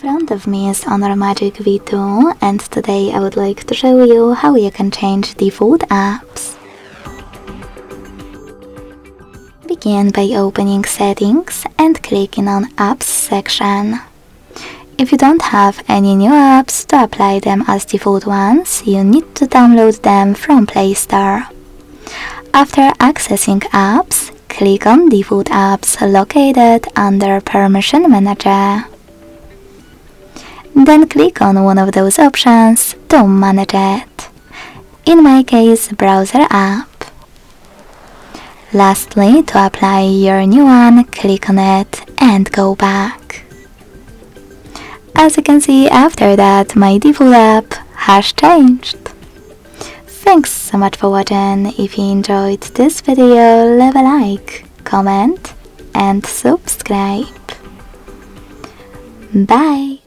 front of me is Honor Magic V2, and today I would like to show you how you can change default apps. Begin by opening Settings and clicking on Apps section. If you don't have any new apps, to apply them as default ones, you need to download them from Play Store. After accessing apps, click on Default Apps located under Permission Manager. Then click on one of those options to manage it. In my case, Browser app. Lastly, to apply your new one, click on it and go back. As you can see, after that, my default app has changed. Thanks so much for watching. If you enjoyed this video, leave a like, comment and subscribe. Bye!